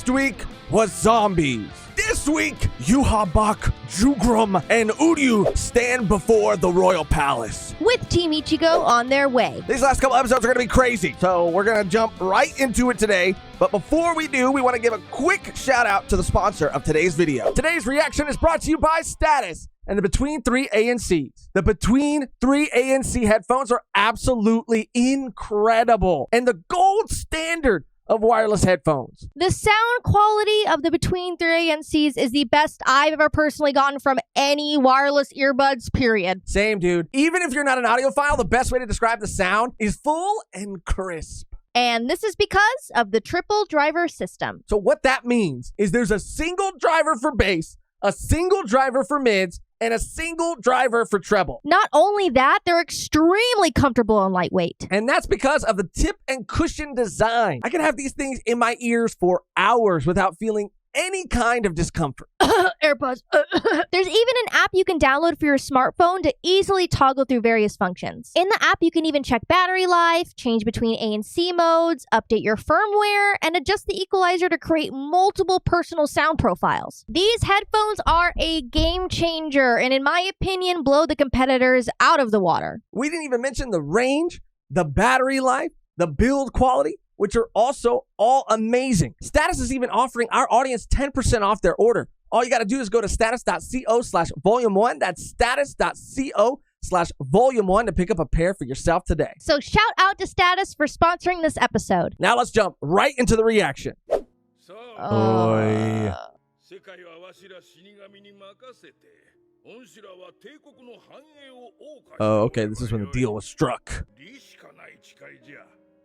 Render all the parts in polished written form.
Last week was zombies. This week, Yuhabak, Jugrum, and Uryu stand before the royal palace, with Team Ichigo on their way. These last couple episodes are going to be crazy, so we're going to jump right into it today. But before we do, we want to give a quick shout out to the sponsor of today's video. Today's reaction is brought to you by Status and the Between 3 ANCs. The Between 3 ANC headphones are absolutely incredible and the gold standard of wireless headphones. The sound quality of the Between 3 ANCs is the best I've ever personally gotten from any wireless earbuds, period. Same, dude. Even if you're not an audiophile, the best way to describe the sound is full and crisp. And this is because of the triple driver system. So what that means is there's a single driver for bass, a single driver for mids, and a single driver for treble. Not only that, they're extremely comfortable and lightweight. And that's because of the tip and cushion design. I can have these things in my ears for hours without feeling any kind of discomfort. AirPods. There's even an app you can download for your smartphone to easily toggle through various functions. In the app, you can even check battery life, change between ANC modes, update your firmware, and adjust the equalizer to create multiple personal sound profiles. These headphones are a game changer, and in my opinion, blow the competitors out of the water. We didn't even mention the range, the battery life, the build quality, which are also all amazing. Status is even offering our audience 10% off their order. All you got to do is go to status.co/volume1. That's status.co/volume1 to pick up a pair for yourself today. So shout out to Status for sponsoring this episode. Now let's jump right into the reaction. Oh, Oh, okay, this is when the deal was struck.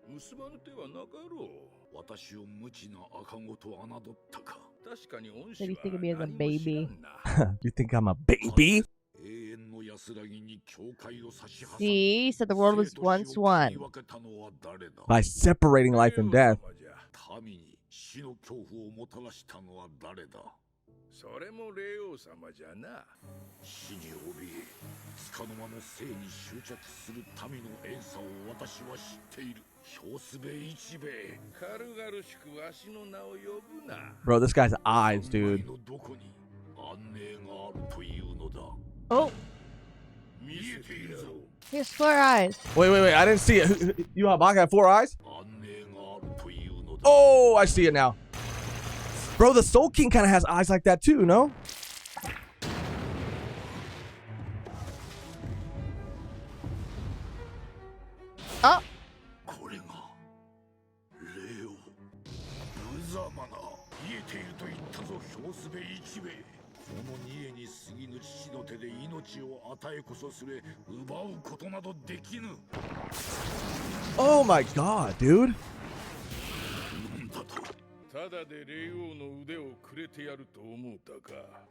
Did you think of me as a baby? You think I'm a baby? See, said the world was once one. By separating life and death. Bro, this guy's eyes, dude. Oh. He has 4 eyes. Wait. I didn't see it. Yuhabaka had 4 eyes? Oh, I see it now. Bro, the Soul King kind of has eyes like that too, no? Oh. Oh my god, dude.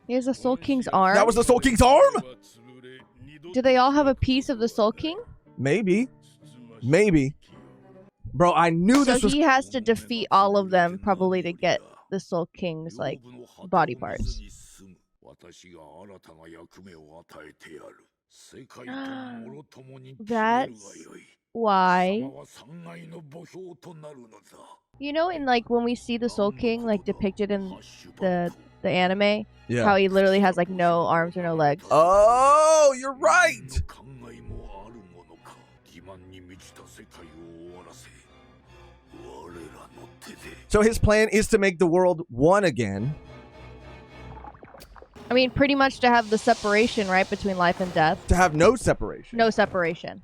Here's the Soul King's arm. That was the Soul King's arm? Do they all have a piece of the Soul King? Maybe. Bro, I knew this was... So he has to defeat all of them probably to get the Soul King's, like, body parts. That's why. You know, in like when we see the Soul King like depicted in the anime, Yeah. how he literally has like no arms or no legs. Oh, you're right. So his plan is to make the world one again. I mean, pretty much to have the separation, right, between life and death. To have no separation. No separation.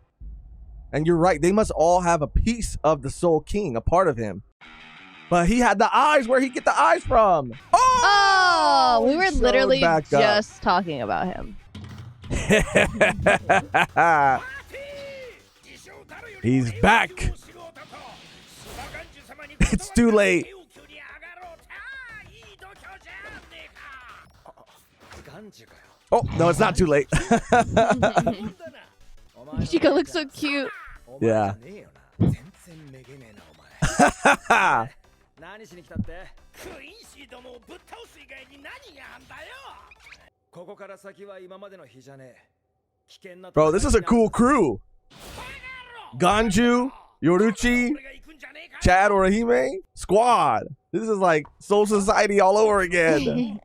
And you're right. They must all have a piece of the Soul King, a part of him. But he had the eyes. Where'd he get the eyes from? Oh, we he were showed literally back up. just talking about him. He's back. It's too late. Oh, no, it's not too late. Ichigo looks so cute. Yeah. Bro, this is a cool crew. Ganju, Yoruchi, Chad or Hime? Squad. This is like Soul Society all over again.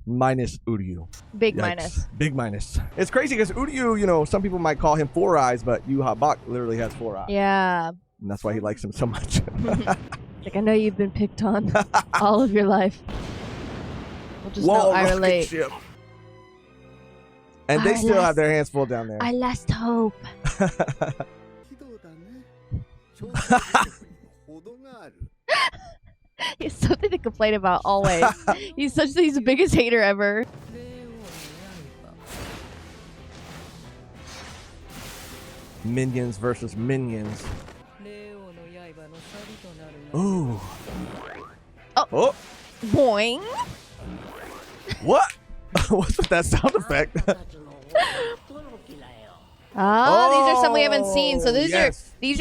Minus Uryu. Big Yikes. minus. Big minus. It's crazy because Uryu, you know, some people might call him 4 eyes, but Yu Habak literally has 4 eyes. Yeah. And that's why he likes him so much. Like, I know you've been picked on all of your life. We'll just Whoa, know I rocket relate. ship. And they still have their hands full down there. I lost hope. He's something to complain about always. He's the biggest hater ever. Minions versus minions. Ooh. Oh. Boing. What? What's with that sound effect? These are some we haven't seen. So these are his. These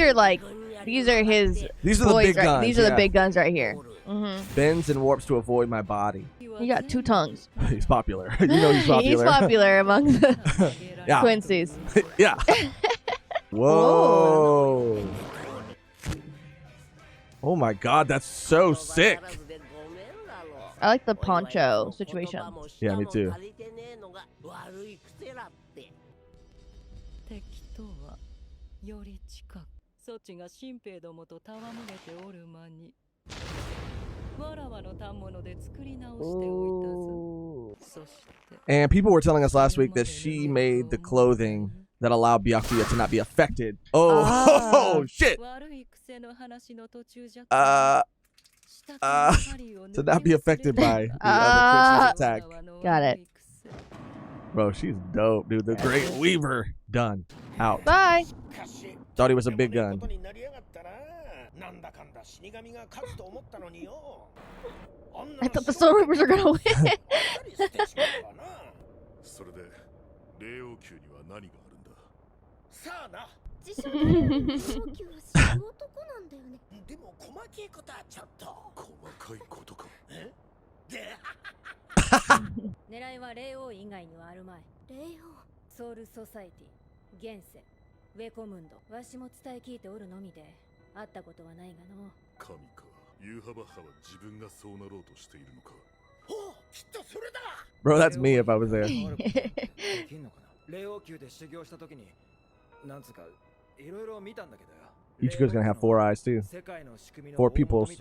are the boys, big right? guns. These are the big guns right here. Bends and warps to avoid my body. He got 2 tongues. He's popular. You know he's popular. He's popular among the Yeah. Quincy's. Yeah. Whoa. Oh my god, that's so sick. I like the poncho situation. Yeah, me too. And people were telling us last week that she made the clothing that allowed Byakuya to not be affected. Oh, shit. To not be affected by the other Quincy's attack. Got it. Bro, she's dope, dude. The Great Weaver. Done. Out. Bye. Thought he was a big gun. I thought the Soul Reapers were gonna win. Bro, that's me if I was there. Ichigo's gonna have 4 eyes too. 4 pupils.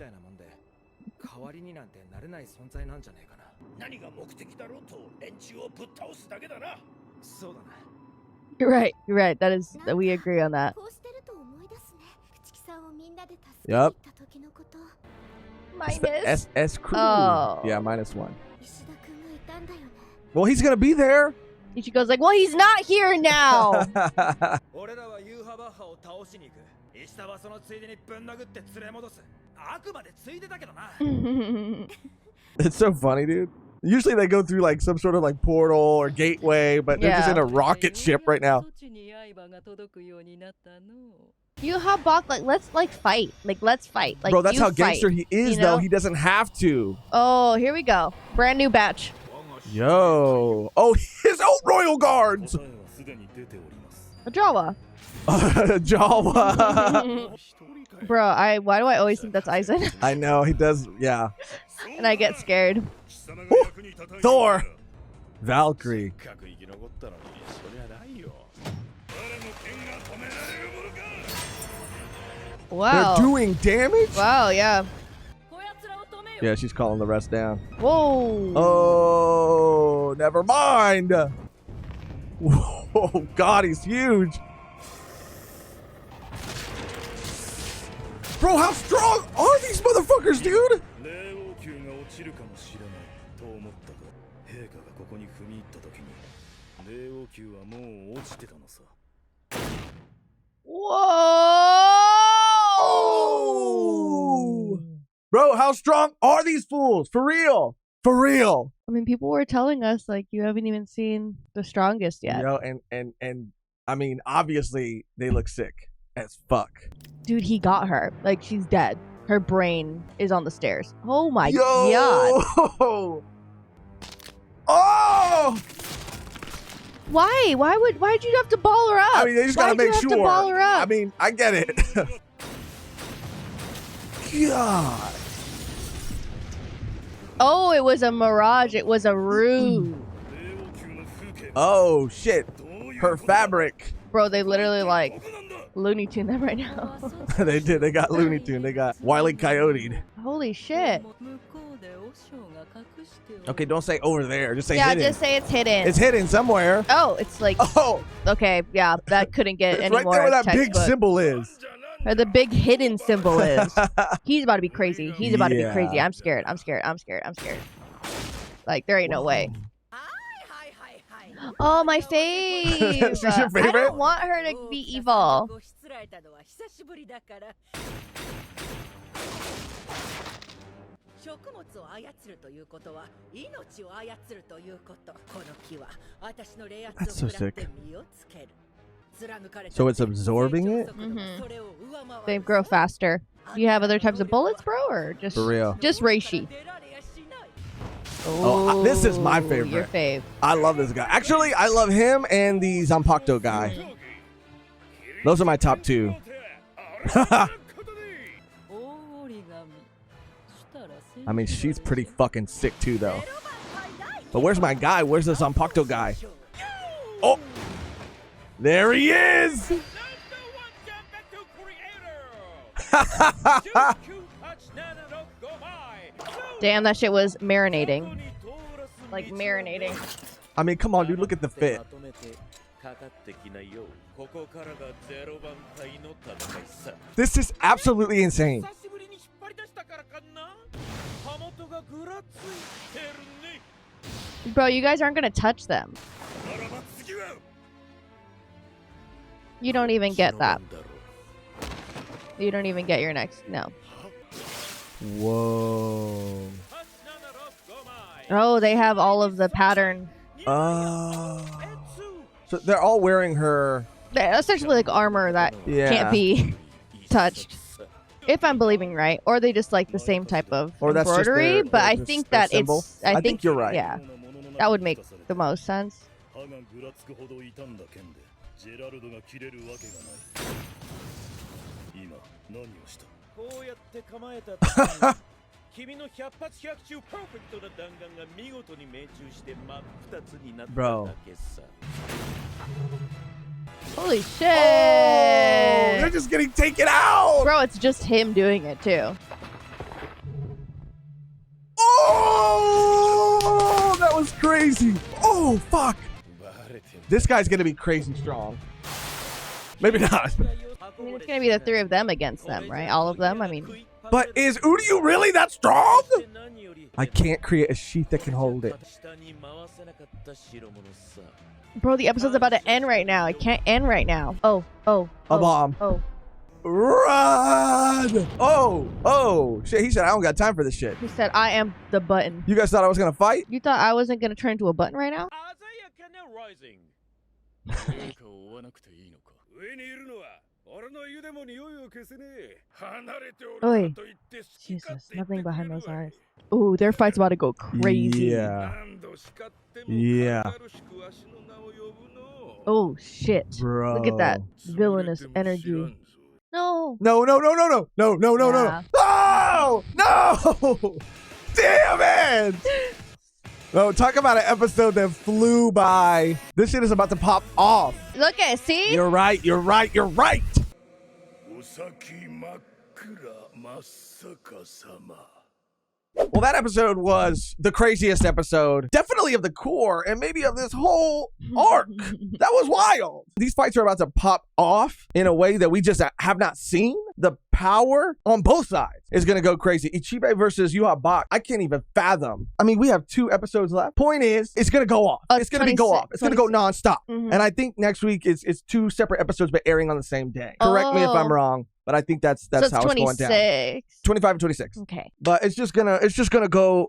You're right. You're right. We agree on that. Yup. Minus. The SS crew. Oh. Yeah, -1. Well, he's gonna be there. Ichigo's like, well, he's not here now. It's so funny, dude. Usually they go through like some sort of like portal or gateway, but they're just in a rocket ship right now. You have Bach, like, let's fight. Like, let's fight. Like, bro, that's how gangster fight, he is, though. He doesn't have to. Oh, here we go. Brand new batch. Yo. Oh, his own royal guards. A Jawa. Jawa. Bro, why do I always think that's Aizen? I know, he does, yeah. And I get scared. Ooh, Thor. Valkyrie. Wow. They're doing damage? Wow, yeah. Yeah, she's calling the rest down. Whoa. Oh, never mind. Whoa, God, he's huge. Bro, how strong are these motherfuckers, dude? Whoa! Bro, how strong are these fools? For real. For real. I mean, people were telling us, like, you haven't even seen the strongest yet. You know, and I mean, obviously, they look sick as fuck. Dude, he got her. Like, she's dead. Her brain is on the stairs. Oh my Yo! god. Oh! Why? Why'd you have to ball her up? I mean, they just gotta make sure. To ball her up? I mean, I get it. God. Oh, it was a mirage. It was a ruse. Oh, shit. Her fabric. Bro, they literally like Looney Tune that right now. They did. They got Looney Tune. They got Wile E. Coyote. Holy shit. Okay, don't say over there. Just say Yeah, hidden. just say it's hidden. It's hidden somewhere. Oh, it's like, Oh, okay, yeah, that couldn't get it's any right more there where that big textbook. symbol is. Or the big hidden symbol is. He's about to be crazy. He's about to be Yeah. crazy. I'm scared. I'm scared. I'm scared. I'm scared. Like, there ain't no way. Oh, my fave. She's your I favorite? don't want her to be evil. That's so sick. So it's absorbing it? They grow faster. You have other types of bullets, bro, or just For real. just reishi? Oh, this is my Ooh, favorite. Your fave. I love this guy. Actually, I love him and the Zanpakuto guy. Those are my top two. I mean, she's pretty fucking sick too, though. But where's my guy? Where's the Zanpakuto guy? Oh! There he is! Damn, that shit was marinating. Like marinating. I mean, come on, dude. Look at the fit. This is absolutely insane. Bro, you guys aren't gonna touch them. You don't even get that. You don't even get your next. No. Whoa. Oh, they have all of the pattern. Oh. So they're all wearing her. They're essentially like armor that Yeah. can't be touched. If I'm believing right. Or they just like the same type of Or that's just embroidery. their- but I just think their that symbol. it's. I think you're right. Yeah. That would make the most sense. Bro. Holy shit. Oh, they're just getting taken out. Bro, it's just him doing it too. Oh, that was crazy. Oh, fuck. This guy's going to be crazy strong. Maybe not. I mean, it's gonna be the three of them against them, right? All of them. I mean, But is Uryu really that strong? I can't create a sheath that can hold it. bro, the episode's about to end right now. It can't end right now. Oh. A bomb. Oh. Run! Oh, shit. He said, I don't got time for this shit. He said, "I am the button." You guys thought I was going to fight? You thought I wasn't gonna turn into a button right now? Oi. Jesus, nothing behind those eyes. Ooh, their fight's about to go crazy. Yeah. Yeah. Oh shit. Bro. Look at that villainous energy. No. No. No. Damn it. No, talk about an episode that flew by. This shit is about to pop off. Look at it, see? You're right. Well, that episode was the craziest episode, definitely of the core, and maybe of this whole arc. That was wild. These fights are about to pop off in a way that we just have not seen. The power on both sides is going to go crazy. Ichibe versus Yuha Bak, I can't even fathom. I mean, we have 2 episodes left. Point is, it's going to go off. It's going to go off. It's going to go nonstop. And I think next week it's 2 separate episodes, but airing on the same day. Correct me if I'm wrong. But I think that's so how it's going down. 25 and 26. Okay. But it's just gonna go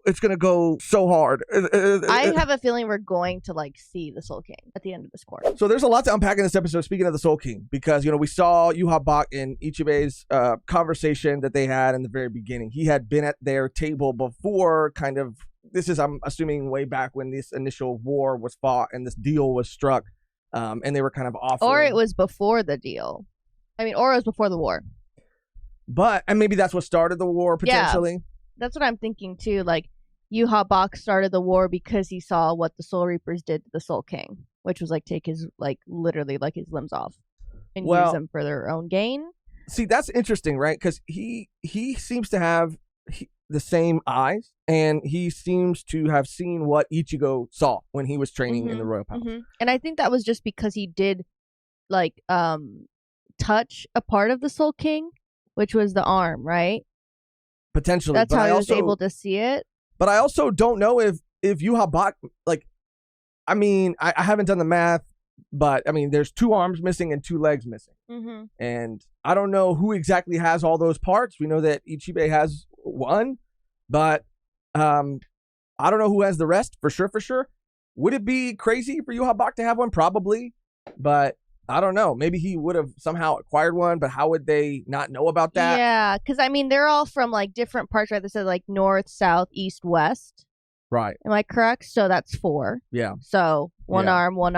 so hard. I have a feeling we're going to like see the Soul King at the end of this course. So there's a lot to unpack in this episode. Speaking of the Soul King, because we saw Yuha Bak in Ichibe's conversation that they had in the very beginning. He had been at their table before, kind of. This is, I'm assuming, way back when this initial war was fought and this deal was struck, and they were kind of offering. Or it was before the deal. I mean, or it was before the war. and maybe that's what started the war potentially. Yeah, that's what I'm thinking too. Like, Yuha Bak started the war because he saw what the Soul Reapers did to the Soul King, which was like take his literally his limbs off and use them for their own gain. See, that's interesting, right? Because he seems to have the same eyes, and he seems to have seen what Ichigo saw when he was training in the Royal Palace. And I think that was just because he did touch a part of the Soul King, which was the arm, right? Potentially. That's how he was able to see it. But I also don't know if Yuha Bak, I mean, I haven't done the math, but I mean, there's 2 arms missing and 2 legs missing. And I don't know who exactly has all those parts. We know that Ichibe has 1, but I don't know who has the rest for sure. Would it be crazy for Yuha Bak to have 1? Probably, but I don't know. Maybe he would have somehow acquired 1, but how would they not know about that? Yeah, because I mean, they're all from different parts, right? They said north, south, east, west. Right. Am I correct? So that's 4. Yeah. So one arm, one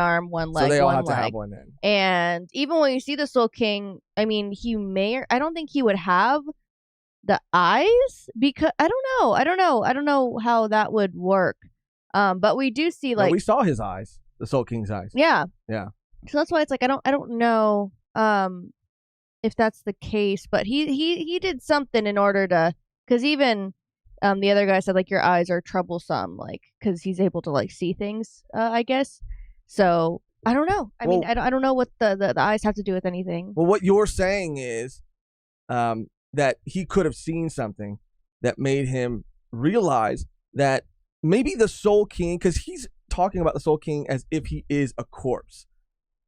leg, so they all one have leg. To have 1 then. And even when you see the Soul King, I mean, I don't think he would have the eyes, because I don't know how that would work. But we do see we saw his eyes, the Soul King's eyes. Yeah. Yeah. So that's why it's I don't know if that's the case, but he did something in order to, because even the other guy said your eyes are troublesome, because he's able to see things, I guess. So I don't know. I mean, I don't know what the eyes have to do with anything. Well, what you're saying is that he could have seen something that made him realize that maybe the Soul King, because he's talking about the Soul King as if he is a corpse.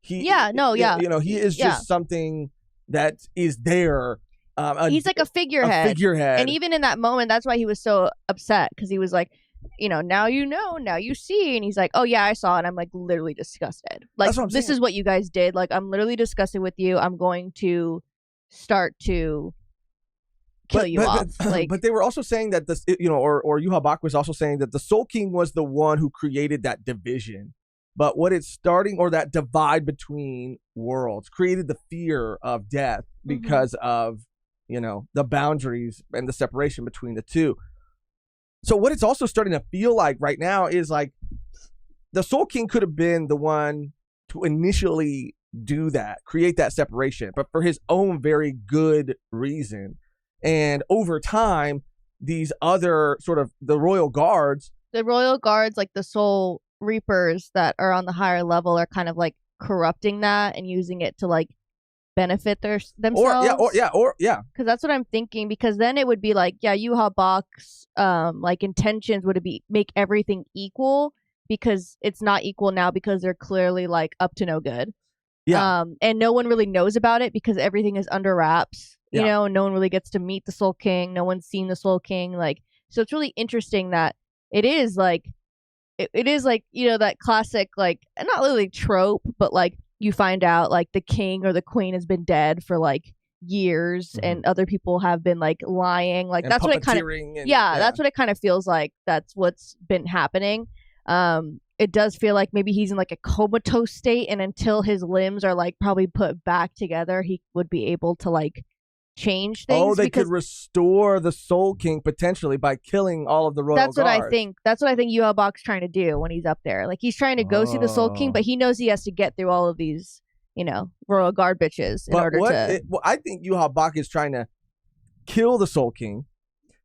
He is just something that is there. He's like a figurehead. And even in that moment, that's why he was so upset, because he was now you know, now you see. And he's like, oh yeah, I saw it. I'm literally disgusted. This is what you guys did. I'm literally disgusted with you. I'm going to start to kill you off. But they were also saying that this, or Yuha Bak was also saying that the Soul King was the one who created that division. But what it's starting, or that divide between worlds, created the fear of death because of, the boundaries and the separation between the two. So what it's also starting to feel like right now is the Soul King could have been the one to initially do that, create that separation, but for his own very good reason. And time, these other sort of the royal guards, like the Soul Reapers that are on the higher level, are kind of corrupting that and using it to benefit themselves. Because that's what I'm thinking. Because then it would be Yuha Bak's intentions would be make everything equal, because it's not equal now, because they're clearly up to no good. Yeah. And no one really knows about it because everything is under wraps. You know, no one really gets to meet the Soul King. No one's seen the Soul King. So it's really interesting that it is it is that classic, not really trope, but you find out the king or the queen has been dead for years, and other people have been lying. That's what it kind of, that's what it kind of feels like. That's what's been happening. It does feel like maybe he's in a comatose state, and until his limbs are probably put back together, he would be able to change things. Oh, they could restore the Soul King potentially by killing all of the royal guards. That's what I think Yuha Bak's trying to do when he's up there. He's trying to go see the Soul King, but he knows he has to get through all of these, royal guard bitches in order to. I think Yuha Bak is trying to kill the Soul King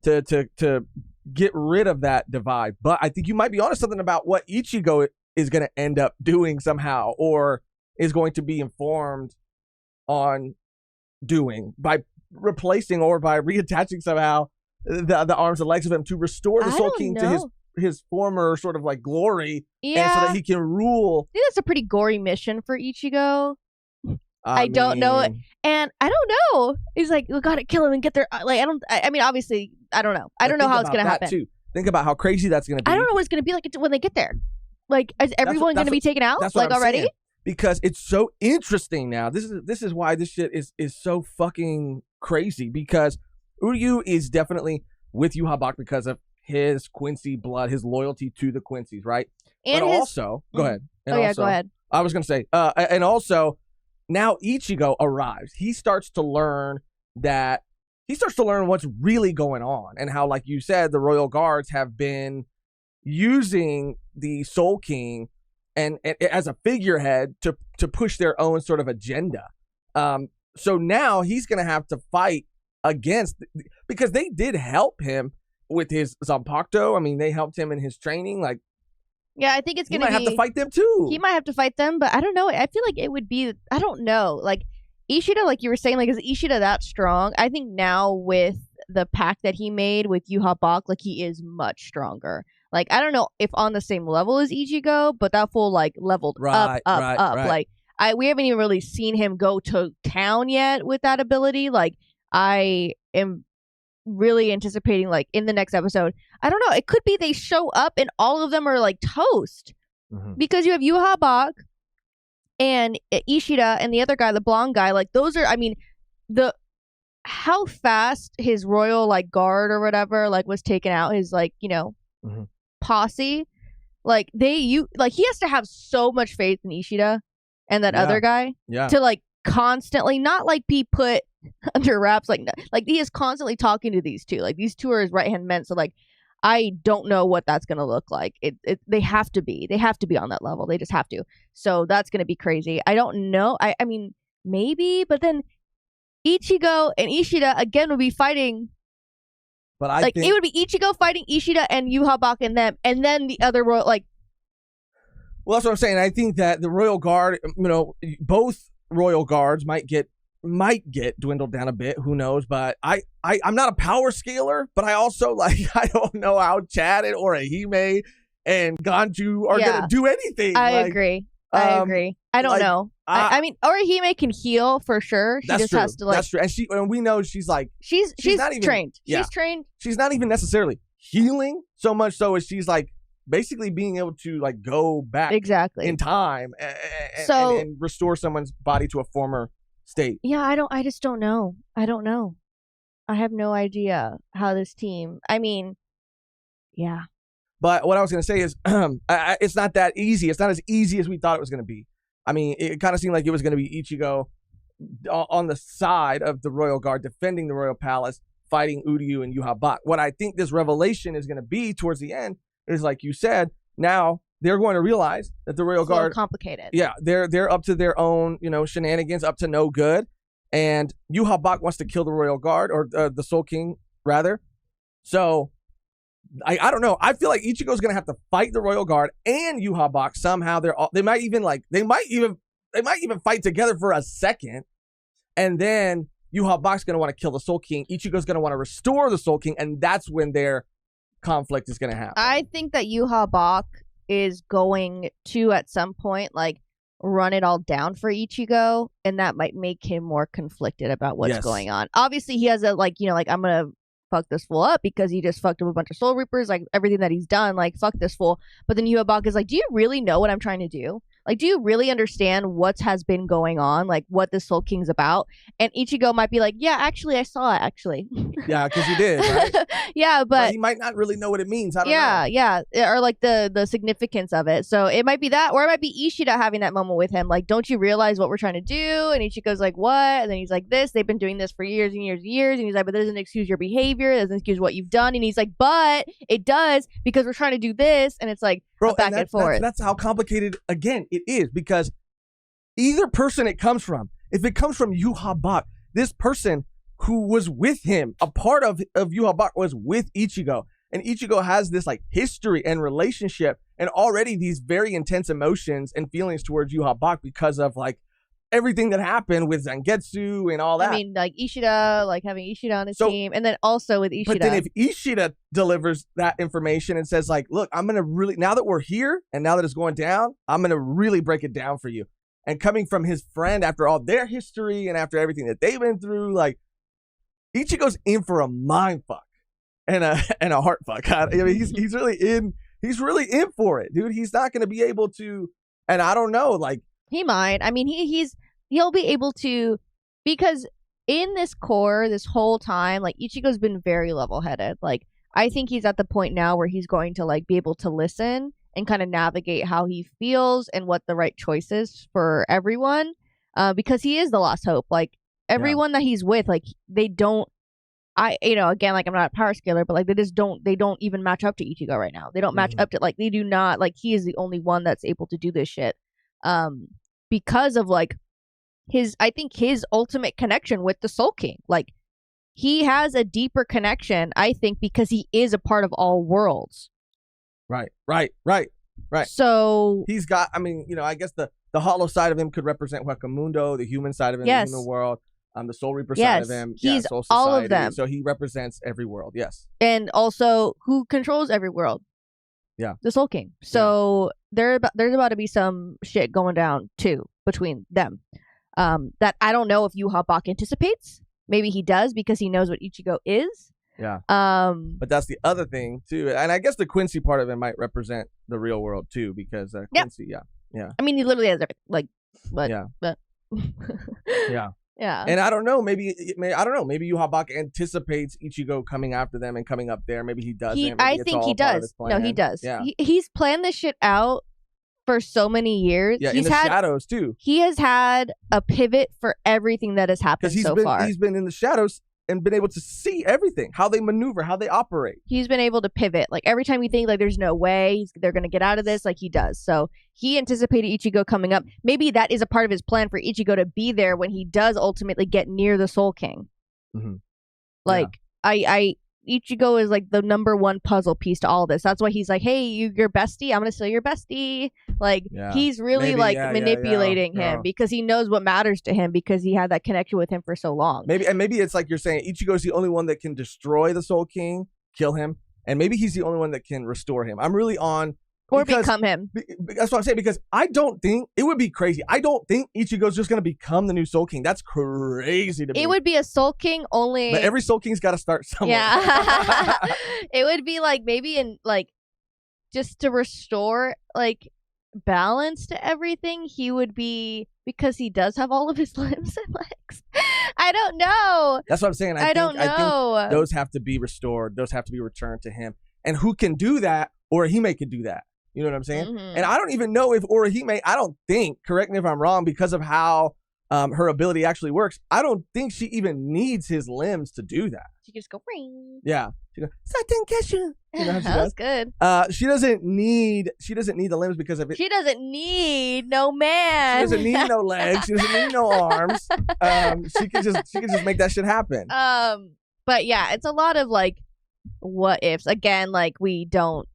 to get rid of that divide. But I think you might be onto something about what Ichigo is going to end up doing somehow, or is going to be informed on doing by replacing or by reattaching somehow the arms and legs of him to restore the Soul King to his former sort of glory, and so that he can rule. I think that's a pretty gory mission for Ichigo. I don't know, and I don't know. He's we gotta kill him and get their I mean, obviously, I don't know. I don't know how it's gonna happen. Too. Think about how crazy that's gonna be. I don't know what it's gonna be when they get there. Is everyone gonna be taken out already? Saying. Because it's so interesting now. This is why this shit is so fucking crazy, because Uryu is definitely with Yuha Bak because of his Quincy blood, his loyalty to the Quincy's, right? And but also, go ahead. And go ahead. I was gonna say, and also now Ichigo arrives. He starts to learn that he starts to learn what's really going on and how, like you said, the Royal Guards have been using the Soul King and as a figurehead to push their own sort of agenda. So now he's going to have to fight against, because they did help him with his Zanpakuto. I mean, they helped him in his training. Like, yeah, I think it's going to have to fight them too. He might have to fight them, but I don't know. I feel like it would be, I don't know. Like, Ishida, like you were saying, like, is Ishida that strong? I think now with the pact that he made with Yhwach, like, he is much stronger. Like, I don't know if on the same level as Ichigo, but that fool, like, leveled up. Like, we haven't even really seen him go to town yet with that ability. Like, I am really anticipating, like, in the next episode, I don't know, it could be they show up and all of them are like toast, because you have Yhwach and Ishida and the other guy, the blonde guy. Like, those are, I mean, how fast his royal, like, guard or whatever, like, was taken out, his, like, you know, posse, like, he has to have so much faith in Ishida and that other guy to, like, constantly not, like, be put under wraps, like he is constantly talking to these two. Like, these two are his right hand men, so, like, I don't know what that's gonna look like. They have to be on that level. They just have to. So that's gonna be crazy. I don't know. I mean, maybe, but then Ichigo and Ishida again would be fighting. But I think it would be Ichigo fighting Ishida and Yhwach and them, and then the other royal, like. Well, that's what I'm saying. I think that the Royal Guard, you know, both Royal Guards might get dwindled down a bit. Who knows? But I'm not a power scaler, but I also, like, I don't know how Chad or Ahime and Ganju are gonna do anything. I agree. I don't know. I mean, Orihime can heal for sure. She just has to, like. That's true. And we know she's like she's not even trained. She's trained. She's not even necessarily healing so much so as she's, like, basically being able to, like, go back in time and restore someone's body to a former state. Yeah, I just don't know. I don't know. I have no idea how this team, I mean, yeah. But what I was going to say is it's not that easy. It's not as easy as we thought it was going to be. I mean, it kind of seemed like it was going to be Ichigo on the side of the Royal Guard defending the Royal Palace, fighting Uryu and Yhwach. What I think this revelation is going to be towards the end is, like you said, now they're going to realize that the Royal Guard, complicated. Yeah, they're up to their own, you know, shenanigans, up to no good, and Yhwach wants to kill the Royal Guard, or the Soul King rather. So I don't know. I feel like Ichigo's going to have to fight the Royal Guard and Yhwach somehow. They might even fight together for a second, and then Yhwach's going to want to kill the Soul King. Ichigo's going to want to restore the Soul King, and that's when their conflict is going to happen. I think that Yhwach is going to, at some point, like, run it all down for Ichigo, and that might make him more conflicted about what's going on. Obviously, he has a, like, you know, like, I'm gonna fuck this fool up because he just fucked up a bunch of Soul Reapers, like, everything that he's done, like, fuck this fool. But then Yhwach is like, do you really know what I'm trying to do? Like, do you really understand what has been going on? Like, what the Soul King's about? And Ichigo might be like, yeah, actually, I saw it, actually. Yeah, because he did, right? Yeah, but he might not really know what it means. I don't know. Yeah. Or, like, the significance of it. So it might be that, or it might be Ishida having that moment with him. Like, don't you realize what we're trying to do? And Ichigo's like, what? And then he's like, this. They've been doing this for years and years and years. And he's like, but that doesn't excuse your behavior. It doesn't excuse what you've done. And he's like, but it does, because we're trying to do this. And it's like, bro, back and forth. That's how complicated, again, it is, because either person it comes from, if it comes from Yhwach, this person who was with him, a part of Yhwach was with Ichigo, and Ichigo has this, like, history and relationship and already these very intense emotions and feelings towards Yhwach because of, like, everything that happened with Zangetsu and all that. I mean, like, Ishida, like, having Ishida on his team, and then also with Ishida. But then if Ishida delivers that information and says, like, look, I'm going to really, now that we're here and now that it's going down, I'm going to really break it down for you. And coming from his friend after all their history and after everything that they've been through, like, Ichigo's in for a mind fuck and a heart fuck. I mean, he's really in for it, dude. He's not going to be able to, and I don't know, like, he might. I mean, he'll be able to, because in this core, this whole time, like, Ichigo's been very level-headed. Like, I think he's at the point now where he's going to, like, be able to listen and kind of navigate how he feels and what the right choice is for everyone, because he is the last hope. Like, everyone that he's with, like, they don't again, like I'm not a power scaler, but like they don't even match up to Ichigo right now. They don't match up to, like, they do not, like, he is the only one that's able to do this shit. Because of like I think his ultimate connection with the Soul King. Like, he has a deeper connection, I think, because he is a part of all worlds. Right. So he's got, I mean, I guess the hollow side of him could represent Huecamundo, the human side of him, the human world. The Soul Reaper side of him. He's Soul all Society. of them. So he represents every world, yes. And also, who controls every world? Yeah. The Soul King. So there's about to be some shit going down, too, between them. That I don't know if Yu Ha-Bak anticipates. Maybe he does, because he knows what Ichigo is. Yeah. But that's the other thing, too. And I guess the Quincy part of it might represent the real world, too, because Quincy, yeah. I mean, he literally has everything. Like, but... Yeah. Yeah. And I don't know, maybe Yu Ha-Bak anticipates Ichigo coming after them and coming up there. Maybe he doesn't. I think he does. No, he does. Yeah. He's planned this shit out for so many years. Yeah, in the shadows, too. He has had a pivot for everything that has happened so far. He's been in the shadows and been able to see everything, how they maneuver, how they operate. He's been able to pivot. Like, every time you think, like, there's no way they're going to get out of this, like, he does. So he anticipated Ichigo coming up. Maybe that is a part of his plan for Ichigo to be there when he does ultimately get near the Soul King. Mm-hmm. Like, Ichigo is like the number one puzzle piece to all this. That's why he's like, hey, your bestie, I'm going to steal your bestie. Like, he's really manipulating him because he knows what matters to him, because he had that connection with him for so long. Maybe it's like you're saying, Ichigo's the only one that can destroy the Soul King, kill him, and maybe he's the only one that can restore him. I'm really on... Or become him. That's what I'm saying, because I don't think... It would be crazy. I don't think Ichigo's just going to become the new Soul King. That's crazy to me. It would be a Soul King only... But every Soul King's got to start somewhere. Yeah. It would be like, maybe in, like, just to restore, like, balance to everything, he would be... Because he does have all of his limbs and legs. I don't know. That's what I'm saying. I don't know. I think those have to be restored. Those have to be returned to him. And who can do that? Orihime can do that. You know what I'm saying? Mm-hmm. And I don't even know if Orihime, I don't think, correct me if I'm wrong, because of how her ability actually works, I don't think she even needs his limbs to do that. She can just go ring. Yeah. She goes, Saten Keshu. You know how she that was good. She doesn't need the limbs because of it. She doesn't need no man. She doesn't need no legs. She doesn't need no arms. She can just make that shit happen. But yeah, it's a lot of like what ifs. Again, like, we don't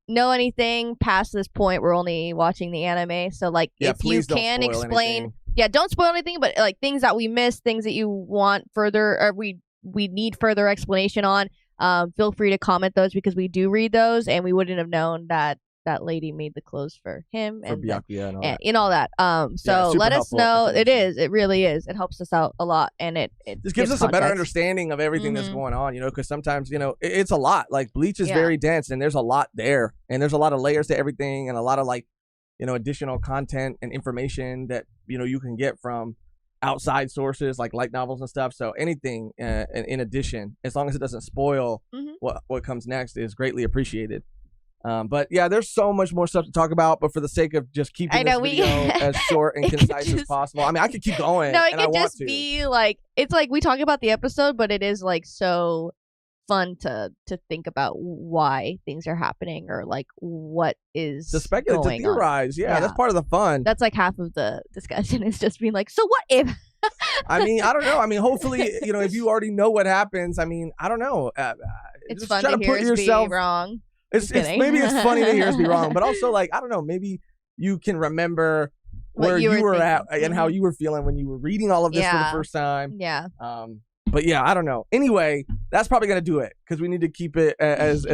know anything past this point. We're only watching the anime, so like, if you can explain don't spoil anything, but like things that we missed, things that you want further, or we need further explanation on, feel free to comment those, because we do read those, and we wouldn't have known that lady made the clothes for him and all that. So let us know. It really is. It helps us out a lot, and it just gives us a better understanding of everything that's going on, because sometimes, it's a lot. Like, Bleach is very dense, and there's a lot there, and there's a lot of layers to everything, and a lot of, like, additional content and information that, you can get from outside sources like light novels and stuff. So anything in addition, as long as it doesn't spoil what comes next, is greatly appreciated. But yeah, there's so much more stuff to talk about, but for the sake of just keeping this video as short and concise as possible, I mean, I could keep going. No, it could just be like, it's like we talk about the episode, but it is like so fun to think about why things are happening, or like what is to speculate, to theorize. Yeah, that's part of the fun. That's like half of the discussion, is just being like, so what if? I mean, I don't know. I mean, hopefully, if you already know what happens, I mean, I don't know. It's fun to hear us be wrong. Maybe it's funny to hear us be wrong, but also, like, I don't know, maybe you can remember where you were at and how you were feeling when you were reading all of this for the first time. Yeah. But yeah, I don't know. Anyway, that's probably gonna do it, because we need to keep it as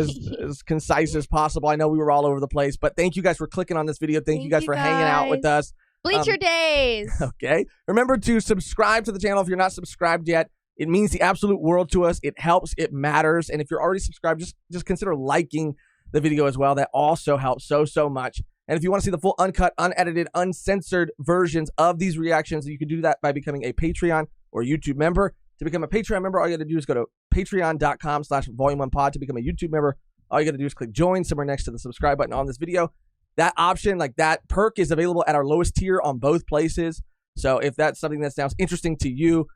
concise as possible. I know we were all over the place, but thank you guys for clicking on this video. Thank you guys for hanging out with us. Bleacher days. Okay. Remember to subscribe to the channel if you're not subscribed yet. It means the absolute world to us. It helps. It matters. And if you're already subscribed, just consider liking the video as well. That also helps so much. And if you want to see the full uncut, unedited, uncensored versions of these reactions, you can do that by becoming a Patreon or YouTube member. To become a Patreon member, all you got to do is go to patreon.com/volume1pod. To become a YouTube member, all you got to do is click join somewhere next to the subscribe button on this video. That option, like that perk, is available at our lowest tier on both places. So if that's something that sounds interesting to you,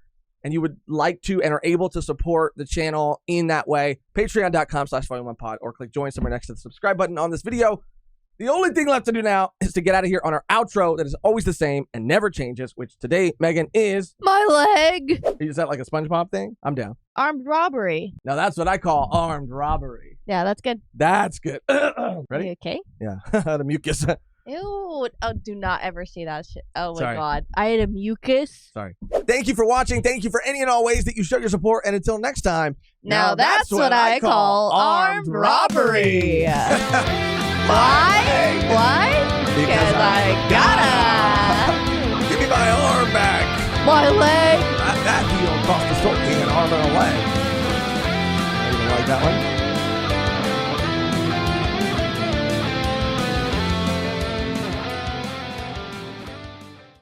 and you would like to and are able to support the channel in that way, patreon.com/volume1pod, or click join somewhere next to the subscribe button on this video. The only thing left to do now is to get out of here on our outro that is always the same and never changes, which today, Mehgan, is... My leg! Is that like a SpongeBob thing? I'm down. Armed robbery. Now that's what I call armed robbery. Yeah, that's good. That's good. Ready? You okay? Yeah. The mucus. Ew. Oh, do not ever see that shit. Oh my Sorry. God. I had a mucus. Sorry. Thank you for watching. Thank you for any and all ways that you show your support. And until next time, Now that's what I call armed robbery. Why? Why? Because I gotta. Give me my arm back. My leg. That deal cost us an arm and a leg. You like that one?